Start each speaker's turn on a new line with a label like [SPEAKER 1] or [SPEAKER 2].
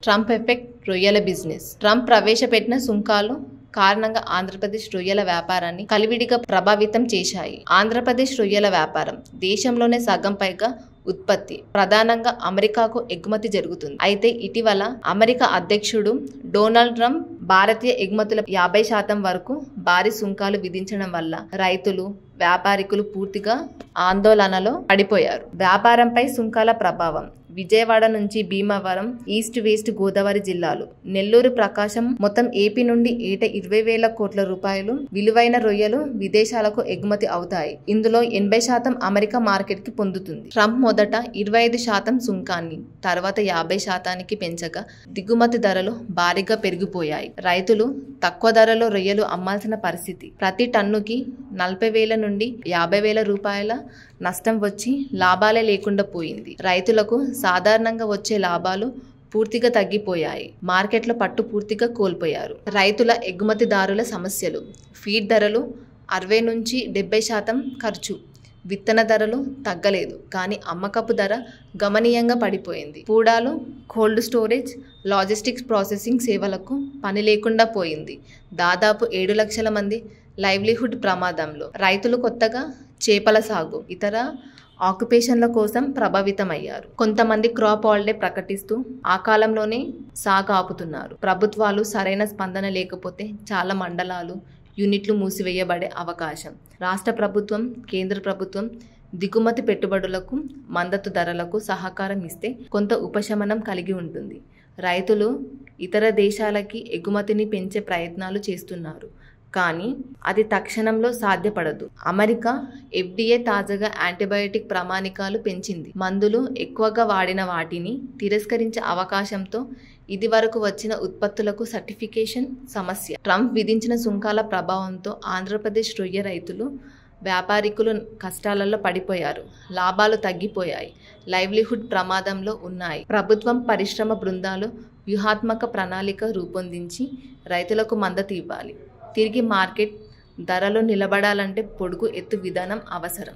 [SPEAKER 1] Trump effect రొయ్యల business. Trump ప్రవేశపెట్టిన సుంకాలు కారణంగా ఆంధ్రప్రదేశ్ రొయ్యల వ్యాపారాన్ని కలివిడిగా ప్రభావితం చేశాయి. ఆంధ్రప్రదేశ్ రొయ్యల వ్యాపారం దేశంలోనే సగం పైగా ఉత్పత్తి ప్రధానంగా అమెరికాకు ఎగుమతి జరుగుతుంది. అయితే ఇటీవల అమెరికా అధ్యక్షుడు డొనాల్డ్ ట్రంప్ భారతీయ ఎగుమతుల 50% వరకు భారీ సుంకాలు విధించడం వల్ల రైతులు, వ్యాపారికులు పూర్తిగా ఆందోళనలో పడిపోయారు. వ్యాపారంపై సుంకాల ప్రభావం. విజయవాడ నుంచి భీమవరం, ఈస్ట్ వెస్ట్ గోదావరి జిల్లాలు, నెల్లూరు, ప్రకాశం మొత్తం ఏపీ నుండి ఏటా 20,000 కోట్ల రూపాయలు విలువైన రొయ్యలు విదేశాలకు ఎగుమతి అవుతాయి. ఇందులో 80% అమెరికా మార్కెట్ కి పొందుతుంది. ట్రంప్ మొదట 25% సుంకాన్ని, తర్వాత 50%కి పెంచగా దిగుమతి ధరలు భారీగా పెరిగిపోయాయి. రైతులు తక్కువ ధరలో రొయ్యలు అమ్మాల్సిన పరిస్థితి. ప్రతి టన్నుకి 40,000 నుండి 50,000 రూపాయల నష్టం వచ్చి లాభాలే లేకుండా పోయింది. రైతులకు సాధారణంగా వచ్చే లాభాలు పూర్తిగా తగ్గిపోయాయి. మార్కెట్లో పట్టు పూర్తిగా కోల్పోయారు. రైతుల ఎగుమతిదారుల సమస్యలు. ఫీడ్ ధరలు 60 నుంచి 70% ఖర్చు. విత్తన ధరలు తగ్గలేదు, కానీ అమ్మకపు ధర గమనీయంగా పడిపోయింది. పూడాలు, కోల్డ్ స్టోరేజ్, లాజిస్టిక్స్, ప్రాసెసింగ్ సేవలకు పని లేకుండా పోయింది. దాదాపు 7 లక్షల మంది లైవ్లీహుడ్ ప్రమాదంలో. రైతులు కొత్తగా చేపల సాగు, ఇతర ఆక్యుపేషన్ల కోసం ప్రభావితమయ్యారు. కొంతమంది క్రాప్ హాలిడే ప్రకటిస్తూ ఆ కాలంలోనే సాగు ఆపుతున్నారు. ప్రభుత్వాలు సరైన స్పందన లేకపోతే చాలా మండలాలు, యూనిట్లు మూసివేయబడే అవకాశం. రాష్ట్ర ప్రభుత్వం, కేంద్ర ప్రభుత్వం దిగుమతి పెట్టుబడులకు, మద్దతు ధరలకు సహకారం ఇస్తే కొంత ఉపశమనం కలిగి ఉంటుంది. రైతులు ఇతర దేశాలకి ఎగుమతిని పెంచే ప్రయత్నాలు చేస్తున్నారు, కానీ అది తక్షణంలో సాధ్యపడదు. అమెరికా FDA తాజాగా యాంటీబయాటిక్ ప్రామాణికాలు పెంచింది. మందులు ఎక్కువగా వాడిన వాటిని తిరస్కరించే అవకాశంతో ఇది వరకు వచ్చిన ఉత్పత్తులకు సర్టిఫికేషన్ సమస్య. ట్రంప్ విధించిన సుంకాల ప్రభావంతో ఆంధ్రప్రదేశ్ రొయ్య రైతులు, వ్యాపారికులు కష్టాలలో పడిపోయారు. లాభాలు తగ్గిపోయాయి. లైవ్లీహుడ్ ప్రమాదంలో ఉన్నాయి. ప్రభుత్వం, పరిశ్రమ బృందాలు వ్యూహాత్మక ప్రణాళిక రూపొందించి రైతులకు మద్దతు ఇవ్వాలి. తిరిగి మార్కెట్ ధరలో నిలబడాలంటే పొడుగు ఎత్తు విధానం అవసరం.